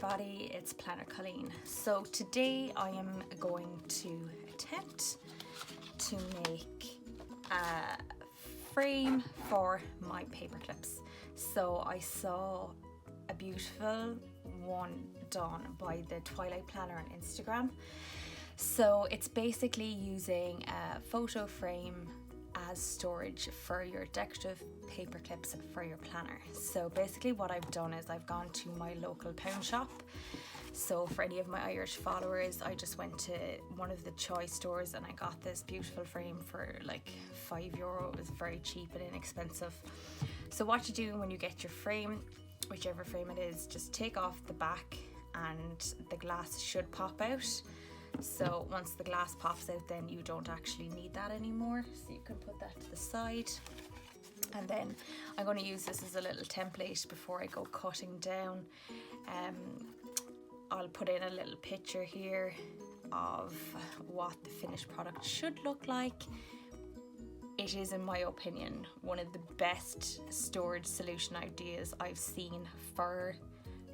everybody, it's Planner Cailin. So today I am going to attempt to make a frame for my paper clips. So I saw a beautiful one done by the Twilight Planner on Instagram. So it's basically using a photo frame as storage for your decorative paper clips for your planner. So basically what I've done is I've gone to my local pound shop. So for any of my Irish followers, I just went to one of the choice stores and I got this beautiful frame for like €5. It was very cheap and inexpensive. So what you do when you get your frame, whichever frame it is, just take off the back and the glass should pop out. So once the glass pops out, then you don't actually need that anymore. So you can put that to the side. And then I'm going to use this as a little template before I go cutting down. I'll put in a little picture here of what the finished product should look like. It is, in my opinion, one of the best storage solution ideas I've seen for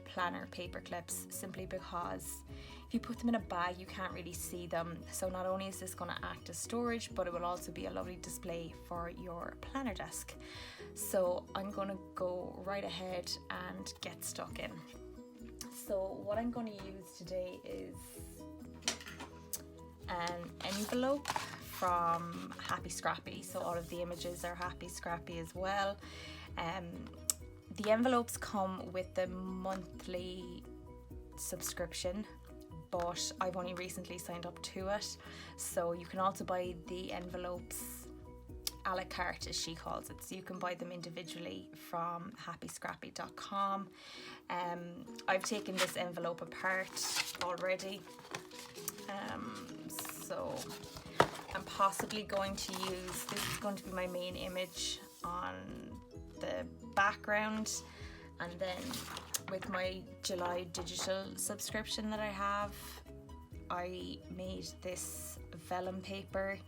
planner paper clips, simply because if you put them in a bag you can't really see them. So not only is this going to act as storage, but it will also be a lovely display for your planner desk. So I'm going to go right ahead and get stuck in. So what I'm going to use today is an envelope from Happie Scrappie. So all of the images are Happie Scrappie as well. The envelopes come with the monthly subscription, but I've only recently signed up to it. So you can also buy the envelopes a la carte, as she calls it. So you can buy them individually from HappieScrappie.com. I've taken this envelope apart already. So I'm possibly going to use, this is going to be my main image on the background, and then with my July digital subscription that I have, I made this vellum paper.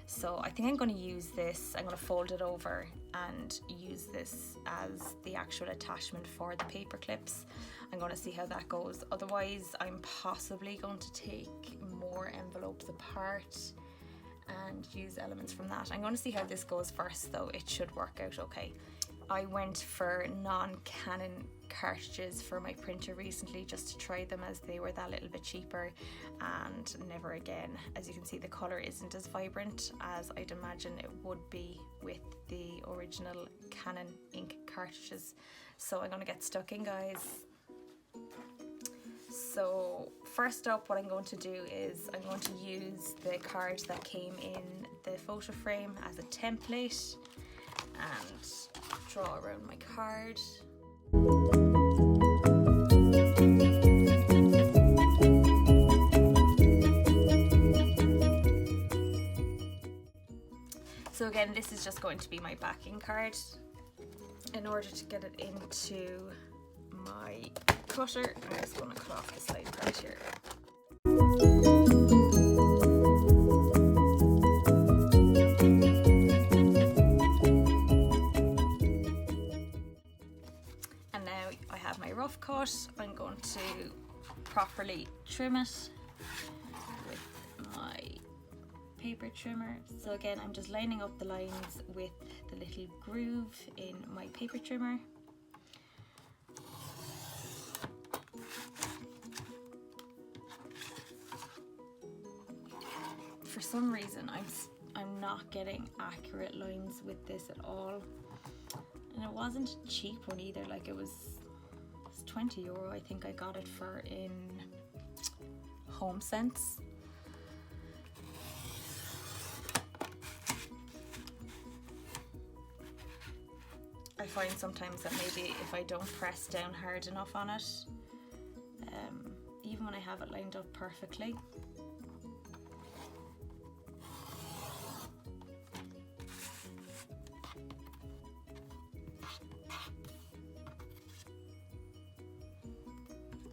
So I think I'm going to use this, I'm going to fold it over and use this as the actual attachment for the paper clips. I'm going to see how that goes. Otherwise I'm possibly going to take more envelopes apart and use elements from that. I'm going to see how this goes first though. It should work out okay. I went for non-Canon cartridges for my printer recently just to try them, as they were that little bit cheaper, and never again. As you can see, the colour isn't as vibrant as I'd imagine it would be with the original Canon ink cartridges. So I'm going to get stuck in, guys. So first up, what I'm going to do is I'm going to use the card that came in the photo frame as a template and draw around my card. So again, this is just going to be my backing card. In order to get it into my cutter, I'm just going to cut off the side part here. And now I have my rough cut. I'm going to properly trim it with my paper trimmer. So again, I'm just lining up the lines with the little groove in my paper trimmer. For some reason I'm not getting accurate lines with this at all, and it wasn't a cheap one either. Like it was €20 I think I got it for in Home Sense. I find sometimes that maybe if I don't press down hard enough on it, even when I have it lined up perfectly,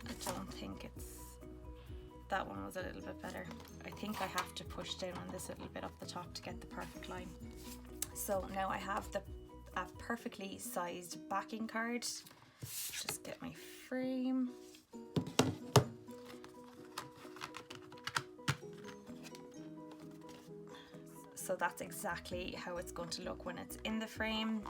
I don't think it's, that one was a little bit better. I think I have to push down on this a little bit up the top to get the perfect line. So now I have a perfectly sized backing card. Just get my frame. so that's exactly how it's going to look when it's in the frame.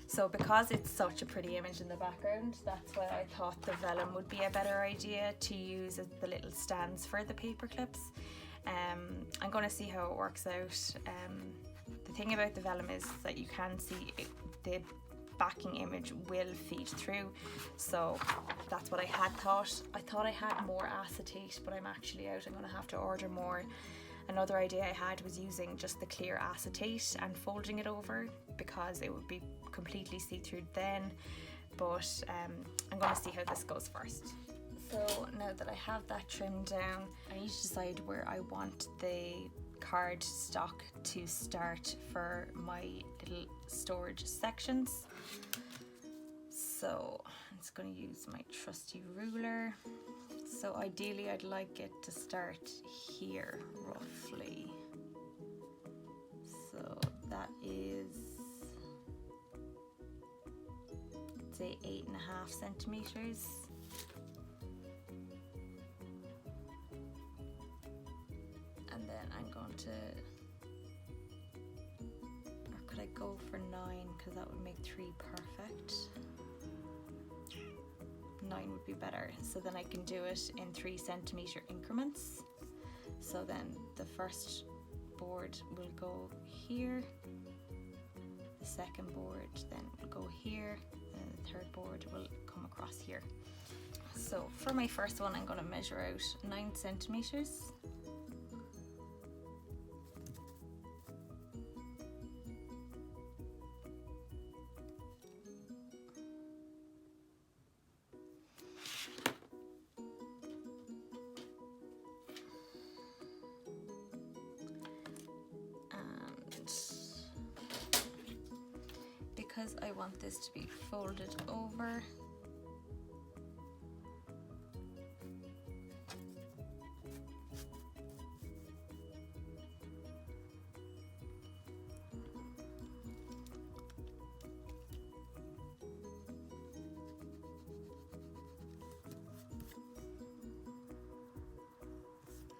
So because it's such a pretty image in the background, that's why I thought the vellum would be a better idea to use as the little stands for the paper clips. I'm going to see how it works out. The thing about the vellum is that you can see the backing image will feed through, so that's what I had thought. I thought I had more acetate, but I'm actually out. I'm going to have to order more. Another idea I had was using just the clear acetate and folding it over, because it would be completely see-through then, but I'm going to see how this goes first. So now that I have that trimmed down, I need to decide where I want the card stock to start for my little storage sections. So I'm just going to use my trusty ruler. So ideally I'd like it to start here roughly. So that is, say, 8.5 centimeters. And then I'm going to, or could I go for 9, because that would make 3 perfect. 9 would be better, so then I can do it in 3 centimeter increments. So then the first board will go here, the second board then will go here, and the third board will come across here. So for my first one, I'm going to measure out 9 centimeters. Because I want this to be folded over,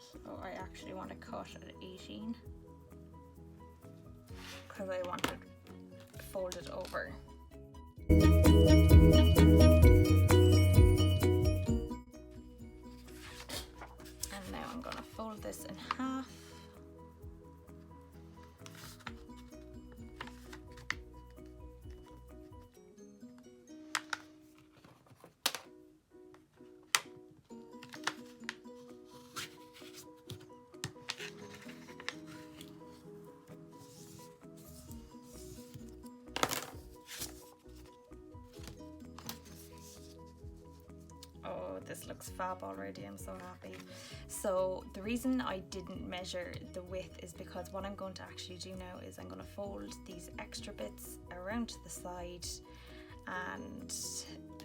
so I actually want to cut at 18 because I want it folded over. And now I'm going to fold this in half. Oh, this looks fab already, I'm so happy. So the reason I didn't measure the width is because what I'm going to actually do now is I'm going to fold these extra bits around to the side and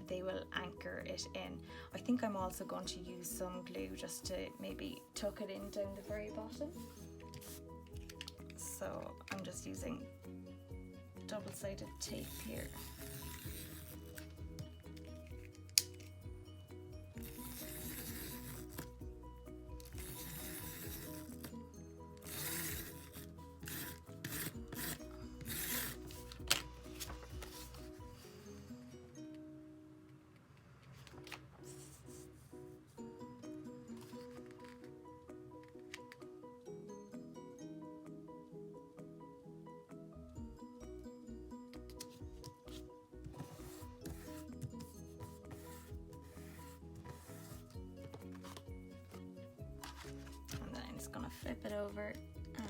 they will anchor it in. I think I'm also going to use some glue just to maybe tuck it in down the very bottom. So I'm just using double-sided tape here. Gonna flip it over and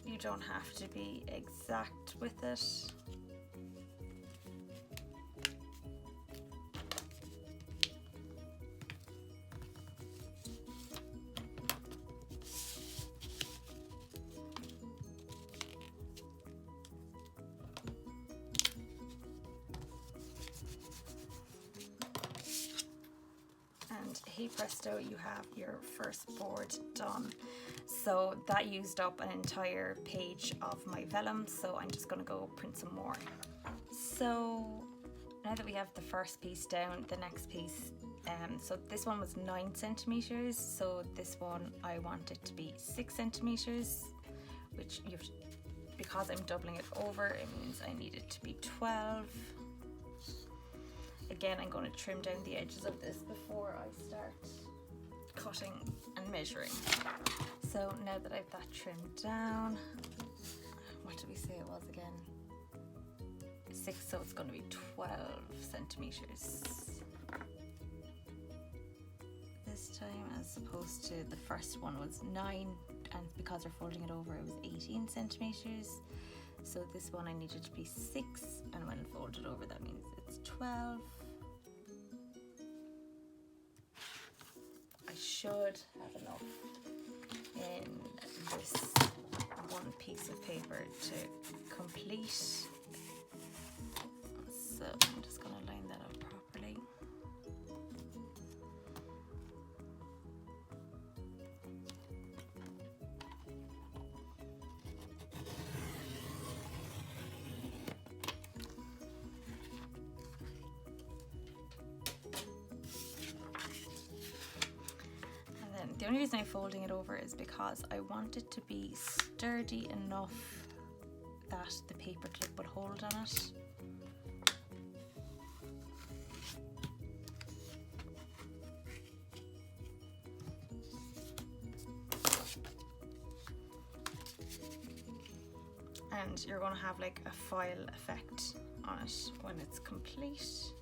you don't have to be exact with it. Hey presto, you have your first board done. So that used up an entire page of my vellum, so I'm just going to go print some more. So now that we have the first piece down, the next piece, so this one was 9 centimeters, so this one I want it to be 6 centimeters, which you have to, because I'm doubling it over, it means I need it to be 12. Again, I'm going to trim down the edges of this before I start cutting and measuring. So now that I've that trimmed down, what did we say it was again? 6, so it's going to be 12 centimeters this time, as opposed to the first one was 9, and because we're folding it over it was 18 centimeters. So this one I needed to be 6, and when folded over that means it's 12. I should have enough in this one piece of paper to complete. So I'm just going to line that up properly. The only reason I'm folding it over is because I want it to be sturdy enough that the paper clip would hold on it. And you're going to have like a foil effect on it when it's complete.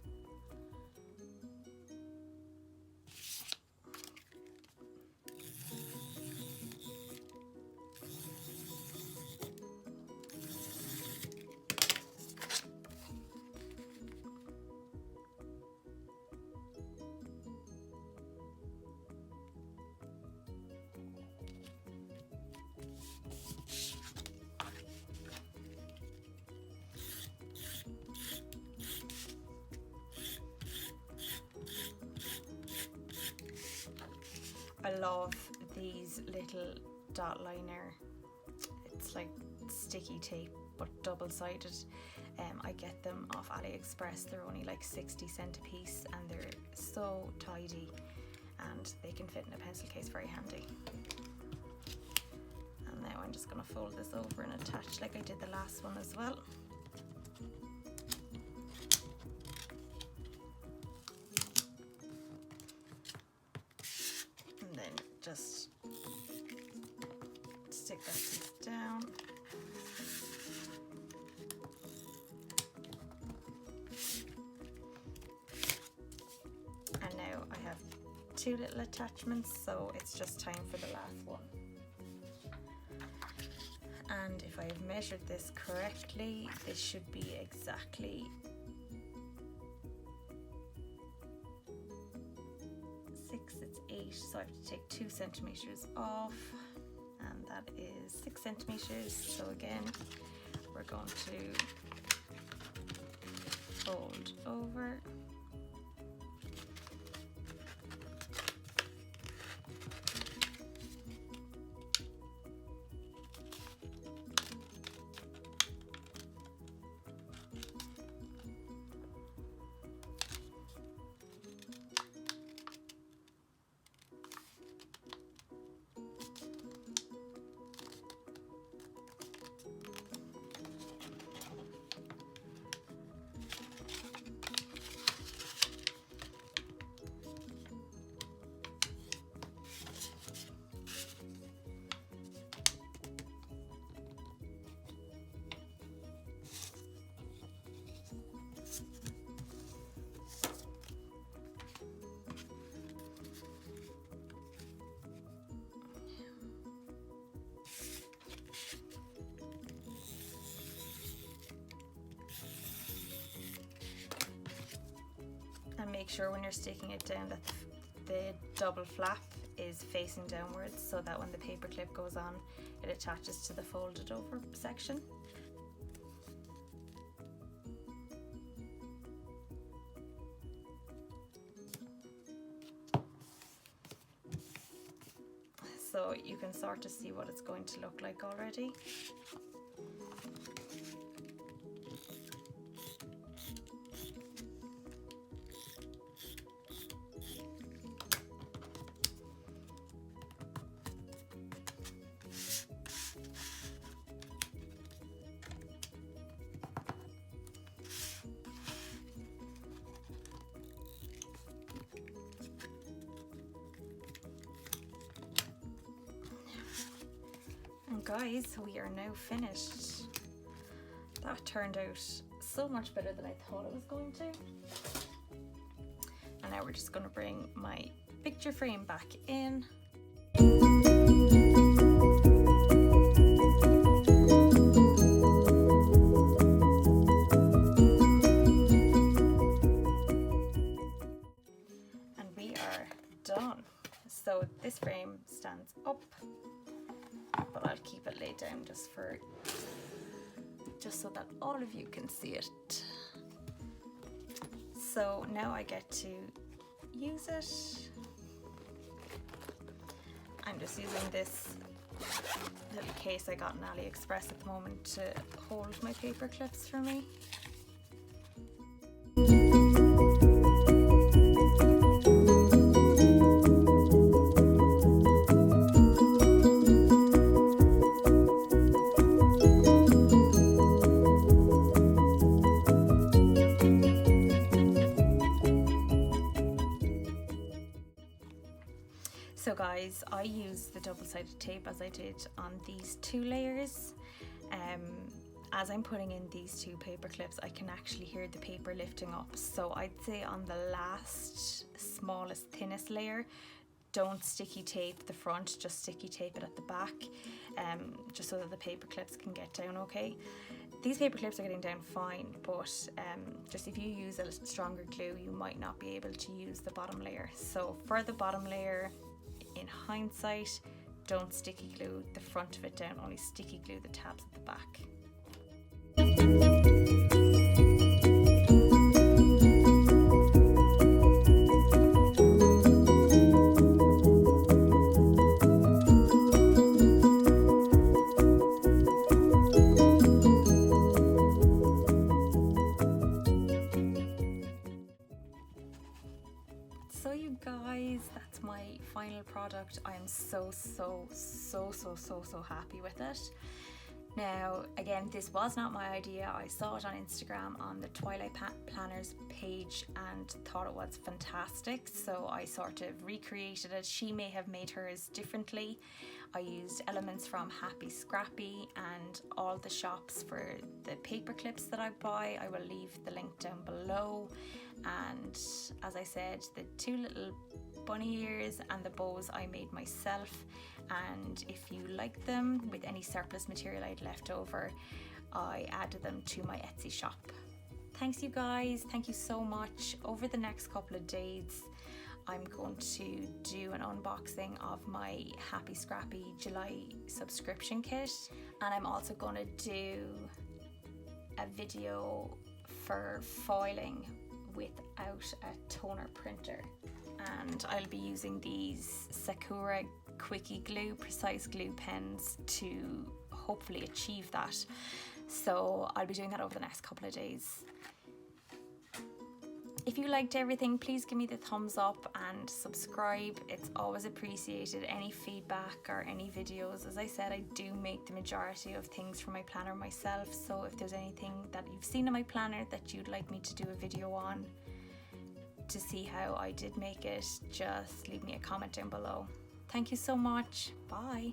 I love these little dot liner, it's like sticky tape but double-sided. I get them off AliExpress, they're only like 60 cents a piece and they're so tidy and they can fit in a pencil case very handy. And now I'm just going to fold this over and attach like I did the last one as well. Just stick that piece down. And now I have 2 little attachments, so it's just time for the last one. And if I have measured this correctly, this should be exactly 6, it's 8, so I have to take 2 centimeters off, and that is 6 centimeters. So again, we're going to fold over. And make sure when you're sticking it down that the double flap is facing downwards, so that when the paper clip goes on, it attaches to the folded over section. so you can sort of see what it's going to look like already. And guys, we are now finished. That turned out so much better than I thought it was going to. And now we're just going to bring my picture frame back in. And we are done. So this frame stands up, but I'll keep it laid down just so that all of you can see it. So now I get to use it. I'm just using this little case I got in AliExpress at the moment to hold my paper clips for me. So guys, I use the double-sided tape as I did on these 2 layers. As I'm putting in these 2 paper clips, I can actually hear the paper lifting up. So I'd say on the last, smallest, thinnest layer, don't sticky tape the front, just sticky tape it at the back, just so that the paper clips can get down okay. These paper clips are getting down fine, but just if you use a stronger glue, you might not be able to use the bottom layer. So for the bottom layer, in hindsight, don't sticky glue the front of it down, only sticky glue the tabs at the back. So you guys, that's my final product. I am so happy with it. Now again, this was not my idea. I saw it on Instagram on the Twilight Planners page and thought it was fantastic, so I sort of recreated it. She may have made hers differently. I used elements from Happie Scrappie and all the shops for the paper clips that I buy. I will leave the link down below. And as I said, the 2 little bunny ears and the bows I made myself, and if you like them, with any surplus material I'd left over, I added them to my Etsy shop. Thanks you guys, thank you so much. Over the next couple of days I'm going to do an unboxing of my Happie Scrappie July subscription kit, and I'm also going to do a video for foiling without a toner printer, and I'll be using these Sakura Quickie Glue Precise Glue pens to hopefully achieve that. So I'll be doing that over the next couple of days. If you liked everything, please give me the thumbs up and subscribe. It's always appreciated, any feedback or any videos. As I said, I do make the majority of things for my planner myself, so if there's anything that you've seen in my planner that you'd like me to do a video on to see how I did make it, just leave me a comment down below. Thank you so much. Bye.